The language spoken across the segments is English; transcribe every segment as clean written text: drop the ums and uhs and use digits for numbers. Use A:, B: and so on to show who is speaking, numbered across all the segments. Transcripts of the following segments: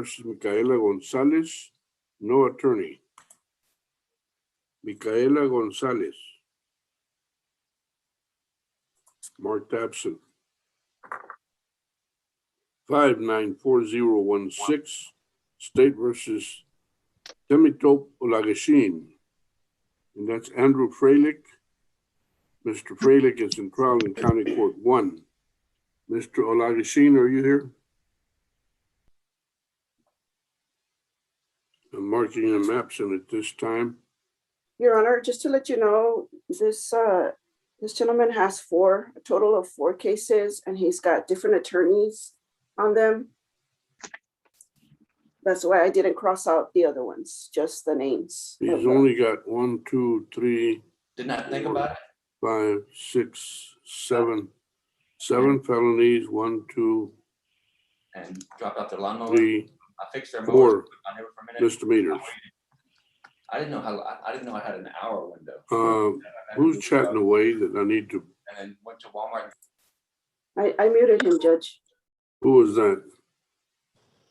A: versus Micaela Gonzalez, no attorney. Micaela Gonzalez. Marked absent. 594016, State versus Temitope Olageshin. And that's Andrew Freilich. Mr. Freilich is in trial in County Court 1. Mr. Olageshin, are you here? I'm marking him absent at this time.
B: Your Honor, just to let you know, this gentleman has a total of 4 cases, and he's got different attorneys on them. That's why I didn't cross out the other ones, just the names.
A: He's only got 1, 2, 3.
C: Did not think about it.
A: 5, 6, 7. 7 felonies. 1, 2,
C: And dropped out their lawnmower.
A: 3,
C: I fixed their
A: 4
C: mower on here for a minute.
A: misdemeanors.
C: I didn't know I had an hour window.
A: Who's chatting away that I need to?
C: And then went to Walmart.
B: I muted him, Judge.
A: Who was that?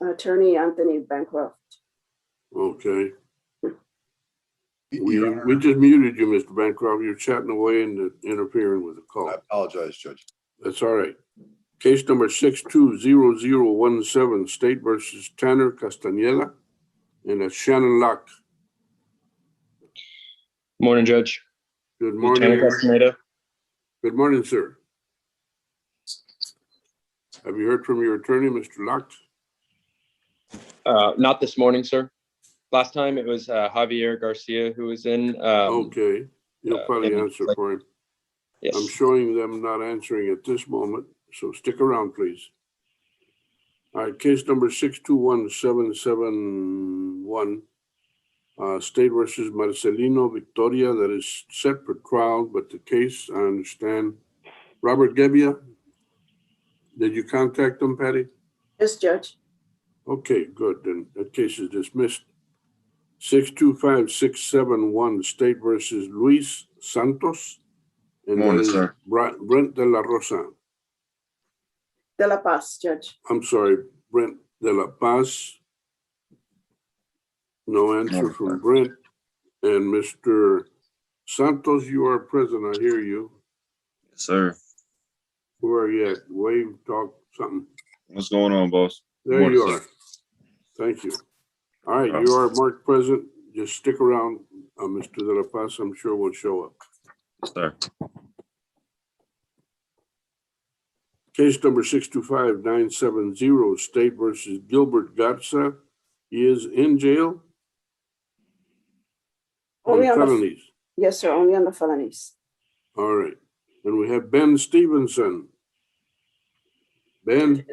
B: Attorney Anthony Bancroft.
A: Okay. We just muted you, Mr. Bancroft. You're chatting away and interfering with the call.
D: I apologize, Judge.
A: That's all right. Case number 620017, State versus Tanner Castañeda, and that's Shannon Locke.
E: Morning, Judge.
A: Good morning.
E: Lieutenant Castaneda.
A: Good morning, sir. Have you heard from your attorney, Mr. Locke?
E: Not this morning, sir. Last time it was Javier Garcia who was in.
A: Okay, you'll probably answer for him.
E: Yes.
A: I'm showing them not answering at this moment, so stick around, please. All right, case number 621771, State versus Marcelino Victoria, that is set for trial, but the case, I understand. Robert Gebbia, did you contact them, Patty?
B: Yes, Judge.
A: Okay, good, then that case is dismissed. 625671, State versus Luis Santos. And
D: Morning,
A: that is
D: sir.
A: Brent de la Rosa.
B: De La Paz, Judge.
A: I'm sorry, Brent de la Paz. No answer
D: Morning,
A: from
D: sir.
A: Brent. And Mr. Santos, you are present, I hear you.
D: Yes, sir.
A: Where are you at? Wave, talk, something.
D: What's going on, boss?
A: There
D: Morning,
A: you
D: sir.
A: are. Thank you. All right, you are marked present. Just stick around, Mr. de la Paz. I'm sure will show up.
D: Yes, sir.
A: Case number 625970, State versus Gilbert Garza. He is in jail on
B: Only on the,
A: felonies.
B: yes, sir, only on the felonies.
A: All right. And we have Ben Stevenson. Ben,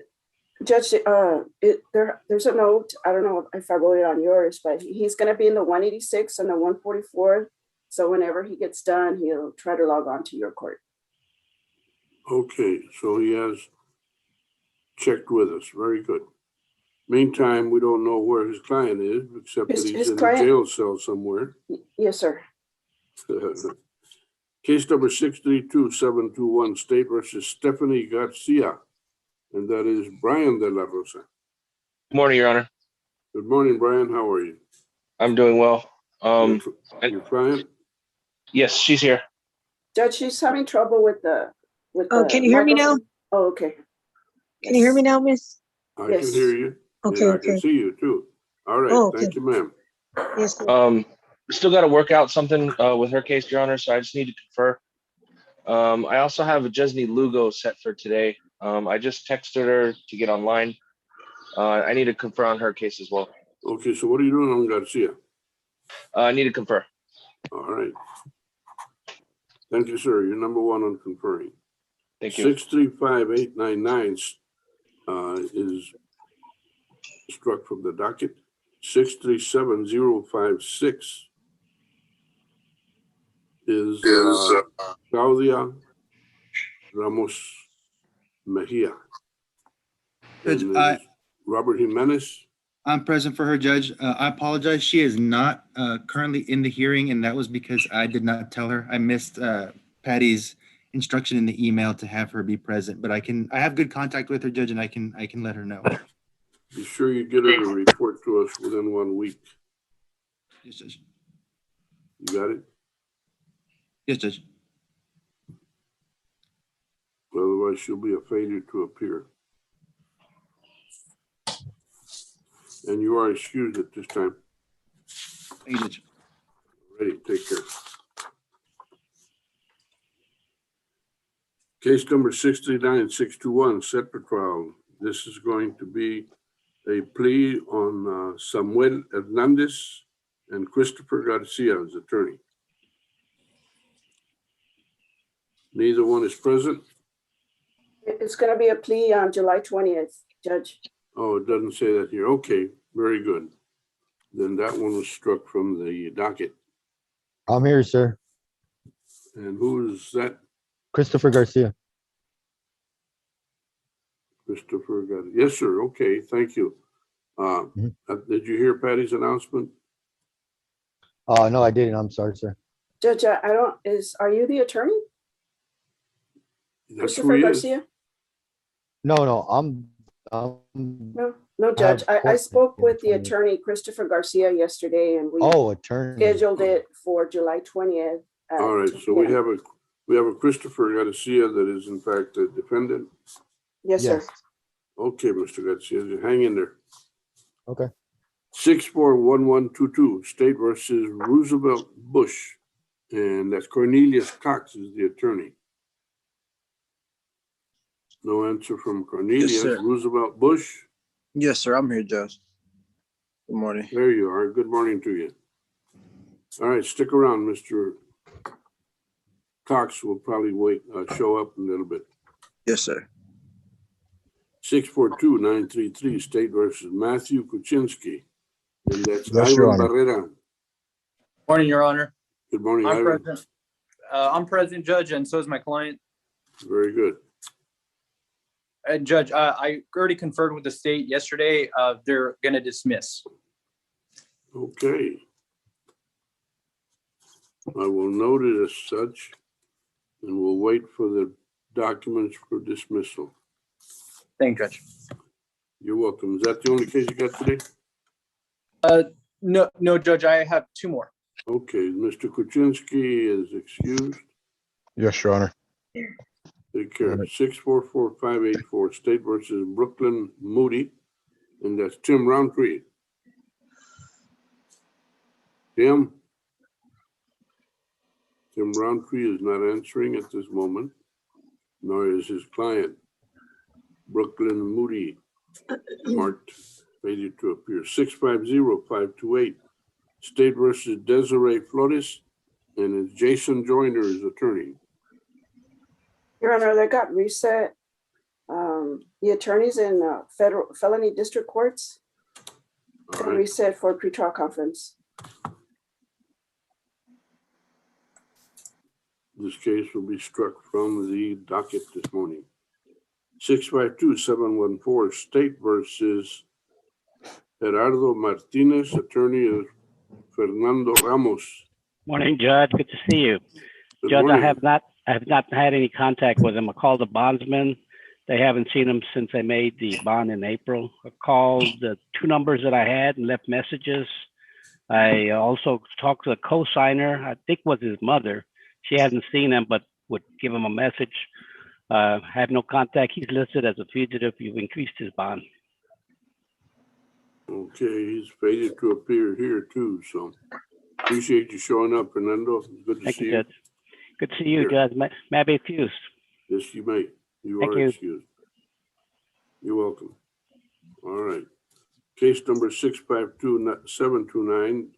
B: Judge, there's a note. I don't know if I wrote it on yours, but he's going to be in the 186 and the 144. So whenever he gets done, he'll try to log on to your court.
A: okay, so he has checked with us. Very good. Meantime, we don't know where his client is, except that he's in a jail cell somewhere.
B: Yes, sir.
A: Case number 632721, State versus Stephanie Garcia. And that is Brian de la Rosa.
E: Good morning, Your Honor.
A: Good morning, Brian. How are you?
E: I'm doing well.
A: Your client?
E: Yes, she's here.
B: Judge, she's having trouble with the
F: can you hear me now?
B: Oh, okay.
F: Can you hear me now, miss?
A: I
B: Yes.
A: can hear you.
F: Okay,
A: And I can
F: okay.
A: see you too. All right,
F: Oh, okay.
A: thank you, ma'am.
F: Yes, sir.
E: Still got to work out something with her case, Your Honor, so I just need to confer. I also have a Jesney Lugo set for today. I just texted her to get online. I need to confer on her case as well.
A: Okay, so what are you doing on Garcia?
E: I need to confer.
A: All right. Thank you, sir. You're number one on conferring.
E: Thank you.
A: 635899 is struck from the docket. 637056 is Claudia Ramos Mejia.
G: Judge,
A: And there's Robert Jimenez.
G: I'm present for her, Judge. I apologize. She is not currently in the hearing, and that was because I did not tell her. I missed Patty's instruction in the email to have her be present, but I have good contact with her, Judge, and I can let her know.
A: Be sure you get her to report to us within 1 week.
G: Yes, Judge.
A: You got it?
G: Yes, Judge.
A: Otherwise, she'll be a failure to appear. And you are excused at this time.
G: Thank you, Judge.
A: Ready, take care. Case number 639-621, set for trial. This is going to be a plea on Samuel Hernandez and Christopher Garcia's attorney. Neither one is present.
B: It's gonna be a plea on July 20th, Judge.
A: Oh, it doesn't say that here. Okay, very good. Then that one was struck from the docket.
H: I'm here, sir.
A: And who is that?
H: Christopher Garcia.
A: Christopher got it. Yes, sir. Okay, thank you. Did you hear Patty's announcement?
H: No, I didn't. I'm sorry, sir.
B: Judge, are you the attorney?
A: That's who
B: Christopher
A: he is.
B: Garcia?
H: No, I'm
B: No, Judge. I
H: court
B: spoke with the
H: 20th.
B: attorney, Christopher Garcia, yesterday, and we
H: attorney.
B: scheduled it for July 20th. at
A: All right,
B: 2
A: so we
B: p.m.
A: have a Christopher Garcia that is in fact a defendant.
B: Yes, sir.
H: Yes.
A: Okay, Mr. Garcia, hang in there.
H: Okay.
A: 641122, State versus Roosevelt Bush. And that's Cornelius Cox is the attorney. No answer from Cornelius.
I: sir.
A: Roosevelt Bush.
I: Yes, sir. I'm here, Judge. Good morning.
A: There you are. Good morning to you. All right, stick around, Mr. Cox will probably show up in a little bit.
I: Yes, sir.
A: 642933, State versus Matthew Kuczynski. And that's
H: Yes, Your
A: Ivan
H: Honor.
A: Barrera.
J: Morning, Your Honor.
A: Good morning,
J: I'm
A: Ivan.
J: present. I'm present, Judge, and so is my client.
A: Very good.
J: And Judge, I already conferred with the state yesterday. They're going to dismiss.
A: Okay. I will note it as such, and we'll wait for the documents for dismissal.
J: Thank you, Judge.
A: You're welcome. Is that the only case you got today?
J: No, Judge, I have two more.
A: Okay, Mr. Kuczynski is excused.
H: Yes, Your Honor.
A: Take care.
H: All right.
A: 644584, State versus Brooklyn Moody, and that's Tim Roundtree. Tim Roundtree is not answering at this moment, nor is his client. Brooklyn Moody, marked failure to appear. 650528, State versus Desiree Flores, and it's Jason Joyner is attorney.
B: Your Honor, that got reset. The attorneys in federal felony district courts
A: All
B: got
A: right,
B: reset for pretrial conference.
A: this case will be struck from the docket this morning. 652714, State versus Gerardo Martinez, attorney is Fernando Ramos.
K: Morning, Judge. Good to see you.
A: Good
K: Judge,
A: morning.
K: I have not had any contact with them. I called the bondsman. They haven't seen him since they made the bond in April. I called the two numbers that I had and left messages. I also talked to the co-signer, I think was his mother. She hasn't seen him, but would give him a message. Have no contact. He's listed as a fugitive. You've increased his bond.
A: Okay, he's failed to appear here too, so appreciate you showing up, Fernando. Good to
K: Thank
A: see
K: you,
A: you.
K: Judge. Good to see you,
A: Here.
K: Judge. May I be excused?
A: Yes, you may. You
K: Thank
A: are
K: you.
A: excused. You're welcome. All right. Case number 652729,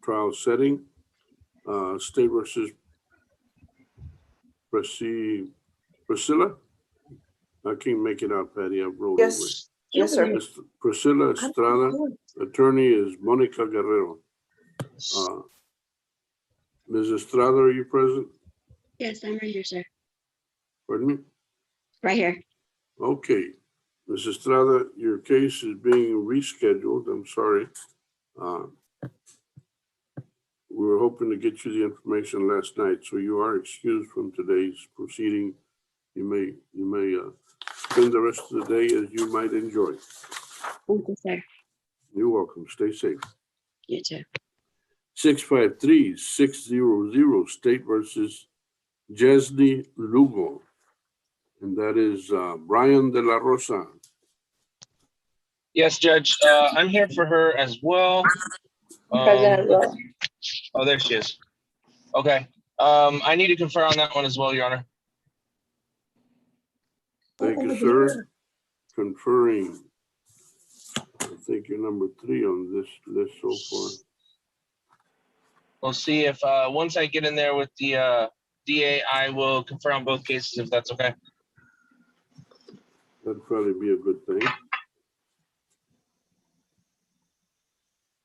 A: trial setting, State versus Priscilla. I can't make it out, Patty. I've rolled over it.
B: Yes, yes, sir.
A: Miss Priscilla Estrada, attorney is Monica Guerrero. Ms. Estrada, are you present?
L: Yes, I'm right here, sir.
A: Pardon me?
L: Right here.
A: Okay. Ms. Estrada, your case is being rescheduled. I'm sorry. We were hoping to get you the information last night, so you are excused from today's proceeding. You may spend the rest of the day as you might enjoy.
L: Thank you, sir.
A: You're welcome. Stay safe.
L: You too.
A: 653-600 State versus Jesney Lugo. And that is Brian De La Rosa.
E: Yes, Judge. I'm here for her as well.
F: Present as well.
E: Oh, there she is. Okay. I need to confer on that one as well, Your Honor.
A: Thank you, sir. Conferring. I think you're number 3 on this list so far.
E: We'll see if once I get in there with the DA, I will confer on both cases if that's okay.
A: That'd probably be a good thing.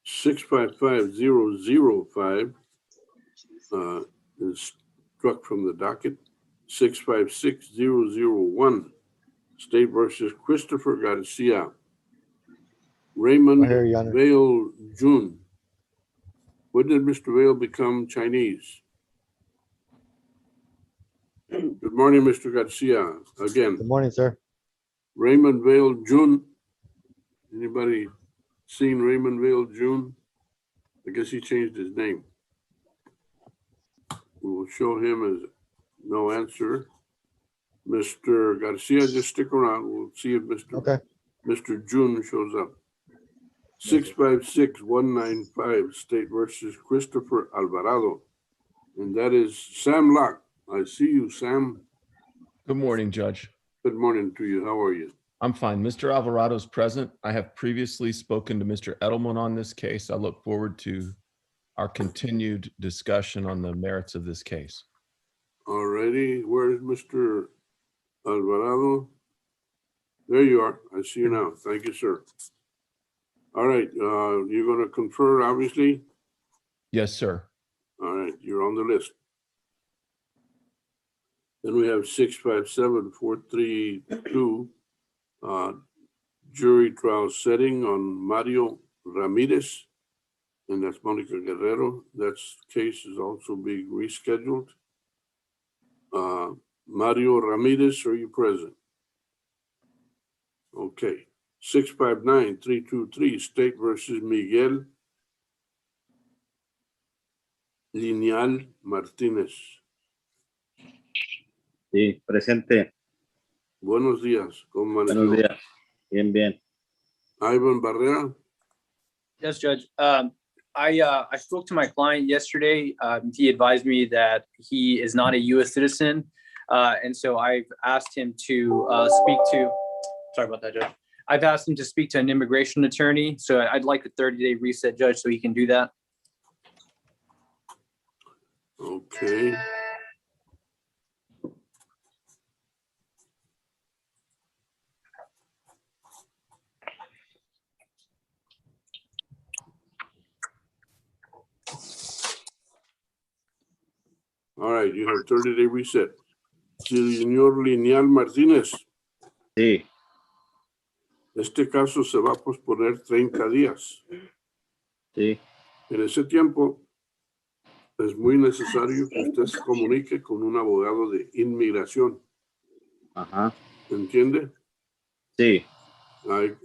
A: 655-005 is struck from the docket. 656-001 State versus Christopher Garcia. Raymond
H: Right here, Your Honor.
A: Vale Jun. When did Mr. Vale become Chinese? Good morning, Mr. Garcia. Again,
H: Good morning, sir.
A: Raymond Vale Jun. Anybody seen Raymond Vale Jun? I guess he changed his name. We will show him as no answer. Mr. Garcia, just stick around. We'll see if Mr. Jun shows up. 656-195 State versus Christopher Alvarado. And that is Sam Locke. I see you, Sam.
M: Good morning, Judge.
A: Good morning to you. How are you?
M: I'm fine. Mr. Alvarado is present. I have previously spoken to Mr. Edelman on this case. I look forward to our continued discussion on the merits of this case.
A: Alrighty. Where is Mr. Alvarado? There you are. I see you now. Thank you, sir. All right. You're going to confer, obviously?
M: Yes, sir.
A: All right. You're on the list. Then we have 657-432 jury trial setting on Mario Ramirez, and that's Monica Guerrero. That case is also being rescheduled. Mario Ramirez, are you present? Okay. 659-323 State versus Miguel Lineal Martínez.
N: Sí, presente.
A: Buenos días. ¿Cómo amaneció?
N: Buenos días. Bien, bien.
A: Ivan Barrera.
J: Yes, Judge. I spoke to my client yesterday. He advised me that he is not a U.S. citizen. And so I've asked him to speak to, sorry about that, Judge. I've asked him to speak to an immigration attorney. So I'd like a 30-day reset, Judge, so he can do that.
A: Okay. All right, you have 30-day reset. Señor Lineal Martínez.
N: Sí.
A: Este caso se va a posponer 30 días.
N: Sí.
A: En ese tiempo es muy necesario que usted se comunique con un abogado de inmigración.
N: Ajá.
A: ¿Entiende?
N: Sí.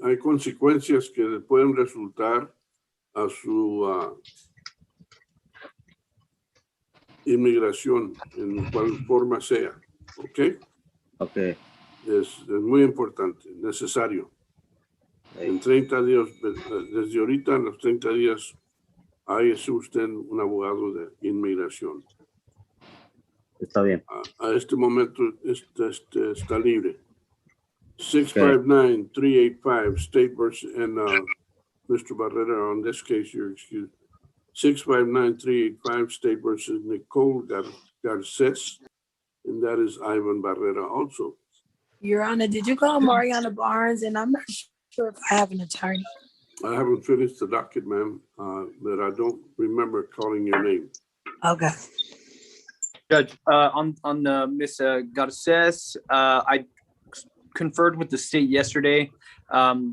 A: Hay consecuencias que pueden resultar a su inmigración, en cual forma sea. ¿Ok?
N: Ok.
A: Es muy importante, necesario. En 30 días, desde ahorita, en los 30 días, hágase usted un abogado de inmigración.
N: Está bien.
A: A este momento está libre. 659-385 State versus, and Mr. Barrera, on this case, you're excused. 659-385 State versus Nicole Garces, and that is Ivan Barrera also.
F: Your Honor, did you call Mariana Barnes? And I'm not sure if I have an attorney.
A: I haven't finished the docket, ma'am, but I don't remember calling your name.
F: Okay.
J: Judge, on the Miss Garces, I conferred with the state yesterday.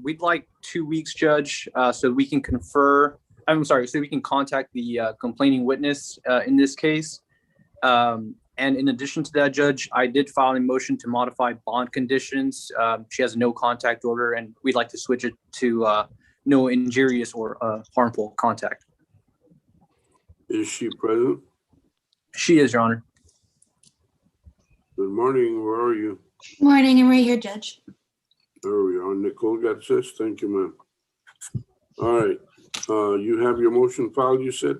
J: We'd like 2 weeks, Judge, so we can confer. I'm sorry, so we can contact the complaining witness in this case. And in addition to that, Judge, I did file a motion to modify bond conditions. She has a no contact order, and we'd like to switch it to no injurious or harmful contact.
A: Is she present?
J: She is, Your Honor.
A: Good morning. Where are you?
O: Morning, I'm right here, Judge.
A: There we are. Nicole got this. Thank you, ma'am. All right. You have your motion filed, you said?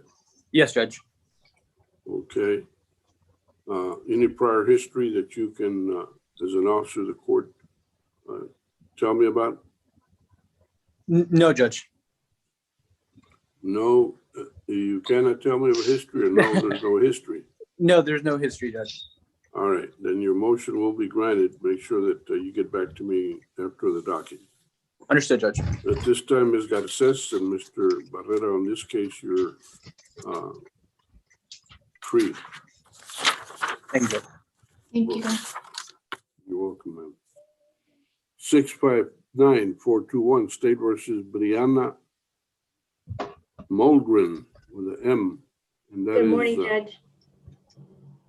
J: Yes, Judge.
A: Okay. Any prior history that you can, as an officer of the court, tell me about?
J: No, Judge.
A: No, you cannot tell me of a history, or no, there's no history?
J: No, there's no history, Judge.
A: All right, then your motion will be granted. Make sure that you get back to me after the docket.
J: Understood, Judge.
A: At this time, Ms. Garces and Mr. Barrera, on this case, you're free.
J: Thank you.
O: Thank you.
A: You're welcome, ma'am. 659-421, State versus Brianna Mulgren with an M. And that
O: Good
A: is,
O: morning, Judge.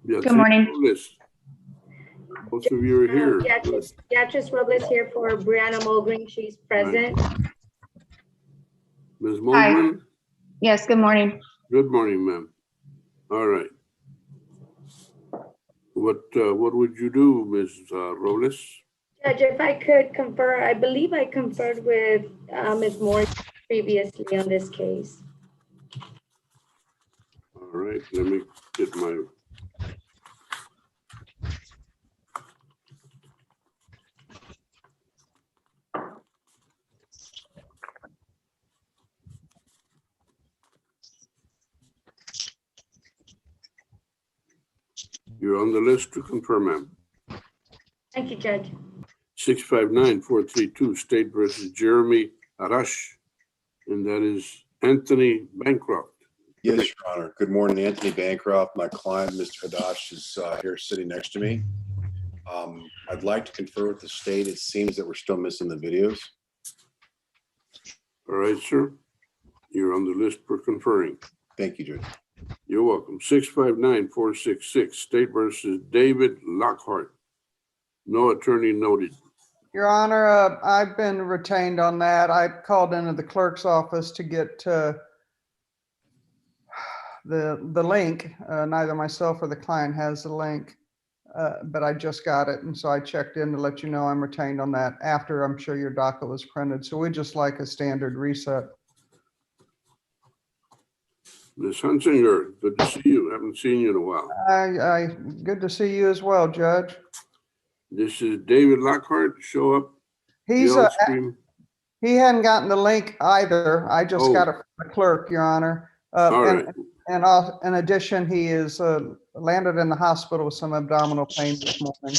A: Beatriz
O: Good morning.
A: Robles. Most of you are here.
O: Beatriz Robles here for Brianna Mulgren. She's present.
A: Ms. Mulgren?
O: Yes, good morning.
A: Good morning, ma'am. All right. What would you do, Ms. Robles?
O: Judge, if I could confer, I believe I conferred with Ms. Moore previously on this case.
A: All right, let me get my. You're on the list to confirm, ma'am.
O: Thank you, Judge.
A: 659-432, State versus Jeremy Arash, and that is Anthony Bancroft.
P: Yes, Your Honor. Good morning, Anthony Bancroft. My client, Mr. Hadash, is here sitting next to me. I'd like to confer with the state. It seems that we're still missing the videos.
A: All right, sir. You're on the list for conferring.
P: Thank you, Judge.
A: You're welcome. 659-466, State versus David Lockhart. No attorney noted.
Q: Your Honor, I've been retained on that. I called into the clerk's office to get the link. Neither myself or the client has the link, but I just got it. And so I checked in to let you know I'm retained on that after I'm sure your docket was printed. So we just like a standard reset.
A: Ms. Hunsinger, good to see you. Haven't seen you in a while.
Q: Good to see you as well, Judge.
A: This is David Lockhart. Show up.
Q: He's
A: yell, scream.
Q: He hadn't gotten the link either. I just got it from the clerk, Your Honor.
A: Right.
Q: And in addition, he is landed in the hospital with some abdominal pain this morning.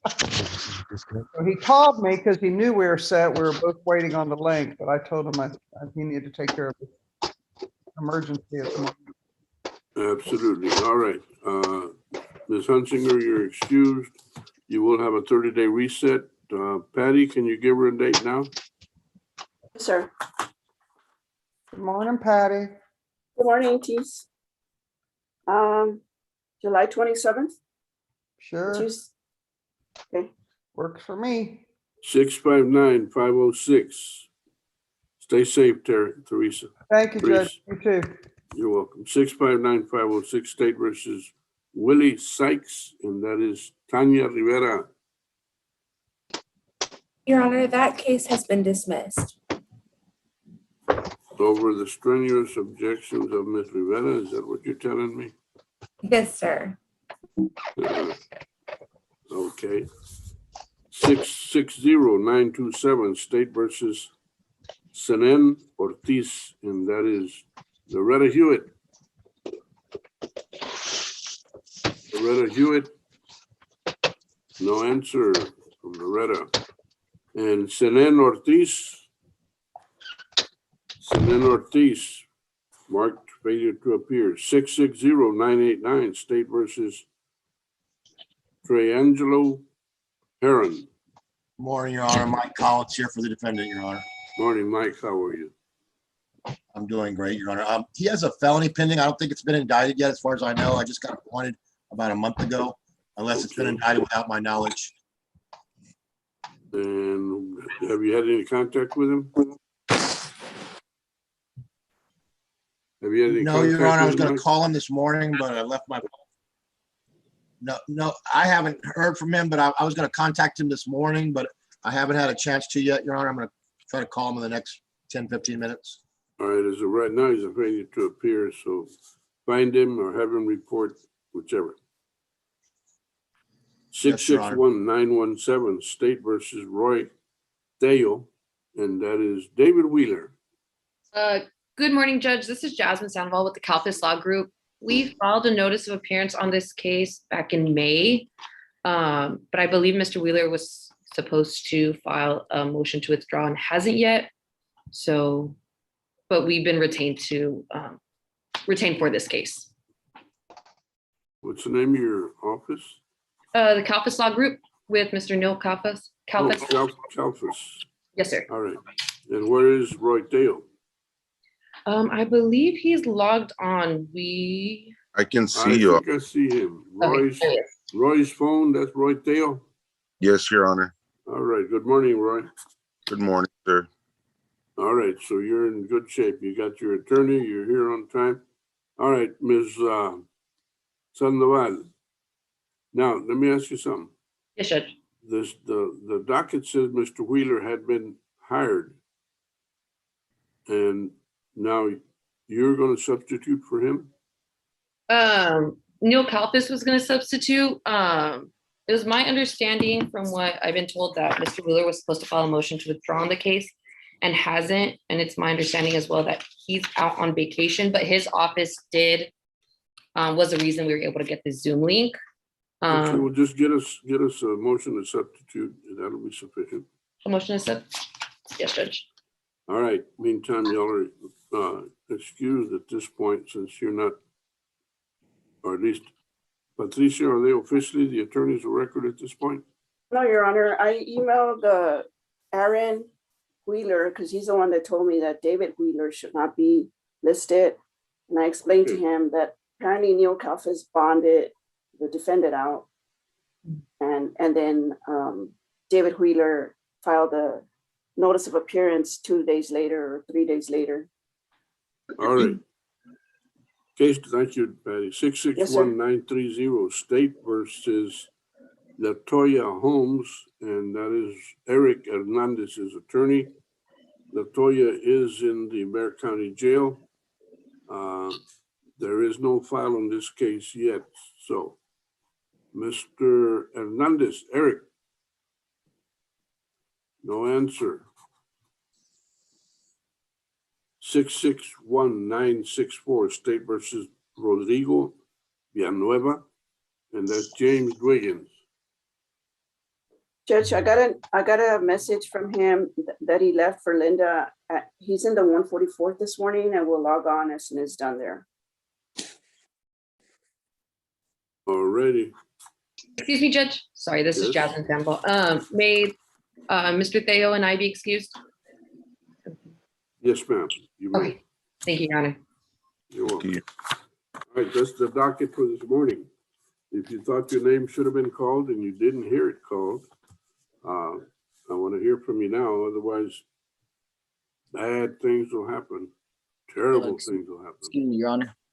Q: So he called me because he knew we were set. We were both waiting on the link, but I told him he needed to take care of the emergency at the moment.
A: Absolutely. All right. Ms. Hunsinger, you're excused. You will have a 30-day reset. Patty, can you give her a date now?
B: Yes, sir.
Q: Good morning, Patty.
B: Good morning, Tees. July 27th?
Q: Sure.
B: Okay.
Q: Works for me.
A: 659-506. Stay safe, Teresa.
Q: Thank you,
A: Teresa.
Q: Judge. You too.
A: You're welcome. 659-506, State versus Willie Sykes, and that is Tanya Rivera.
R: Your Honor, that case has been dismissed.
A: Over the strenuous objections of Ms. Rivera, is that what you're telling me?
R: Yes, sir.
A: Okay. 660-927, State versus Senen Ortiz, and that is Loretta Hewitt. Loretta Hewitt, no answer from Loretta. And Senen Ortiz, marked failure to appear. 660-989, State versus Treyangelo Heron.
S: Morning, Your Honor. Mike Collins here for the defendant, Your Honor.
A: Morning, Mike. How are you?
S: I'm doing great, Your Honor. He has a felony pending. I don't think it's been indicted yet, as far as I know. I just got appointed about a month ago, unless it's been indicted without my knowledge.
A: And have you had any contact with him? Have you had any
S: No,
A: contact
S: Your Honor, I was
A: with him,
S: gonna
A: Mike?
S: call him this morning, but I left my. No, I haven't heard from him, but I was gonna contact him this morning, but I haven't had a chance to yet, Your Honor. I'm gonna try to call him in the next 10, 15 minutes.
A: All right, as of right now, he's afraid to appear, so find him or have him report, whichever.
S: Yes, Your Honor.
A: 661-917, State versus Roy Dale, and that is David Wheeler.
T: Good morning, Judge. This is Jasmine Sandoval with the Calfis Law Group. We filed a notice of appearance on this case back in May, but I believe Mr. Wheeler was supposed to file a motion to withdraw and hasn't yet. So, but we've been retained for this case.
A: What's the name of your office?
T: The Calfis Law Group with Mr. Neil Calfis.
A: Oh, Calfis.
T: Yes, sir.
A: All right. And where is Roy Dale?
T: I believe he's logged on.
D: I can
A: I
D: see you.
A: think I see him.
T: Okay.
A: Roy's phone, that's Roy Dale.
D: Yes, Your Honor.
A: All right. Good morning, Roy.
D: Good morning, sir.
A: All right. So you're in good shape. You got your attorney. You're here on time. All right, Ms. Sandoval. Now, let me ask you something.
T: Yes, Judge.
A: The docket says Mr. Wheeler had been hired. And now you're going to substitute for him?
T: Neil Calfis was going to substitute. It was my understanding from what I've been told that Mr. Wheeler was supposed to file a motion to withdraw on the case and hasn't. And it's my understanding as well that he's out on vacation, but his office was the reason we were able to get the Zoom link.
A: Okay, well, just get us a motion to substitute. That'll be sufficient.
T: A motion to sub. Yes, Judge.
A: All right. Meantime, y'all are excused at this point since you're not, or at least, Patricia, are they officially the attorneys of record at this point?
B: No, Your Honor, I emailed Aaron Wheeler because he's the one that told me that David Wheeler should not be listed. And I explained to him that apparently Neil Calfis bonded the defendant out. And then David Wheeler filed a notice of appearance 2 days later or 3 days later.
A: All right. Case, thank you, Patty. 661-930, State versus Latoya Holmes, and that is Eric Hernandez's attorney. Latoya is in the Bexar County Jail. There is no file on this case yet. So, Mr. Hernandez, Eric. No answer. 661-964, State versus Rodrigo Villanueva, and that's James Dwiggins.
B: Judge, I got a message from him that he left for Linda. He's in the 144th this morning and we'll log on as soon as it's done there.
A: Alrighty.
T: Excuse me, Judge. Sorry, this is Jasmine Campbell. May Mr. Theo and I be excused?
A: Yes, ma'am. You may.
T: Okay. Thank you, Your Honor.
A: You're welcome. All right, that's the docket for this morning. If you thought your name should have been called and you didn't hear it called, I want to hear from you now. Otherwise, bad things will happen. Terrible things will happen.
U: Excuse me, Your Honor.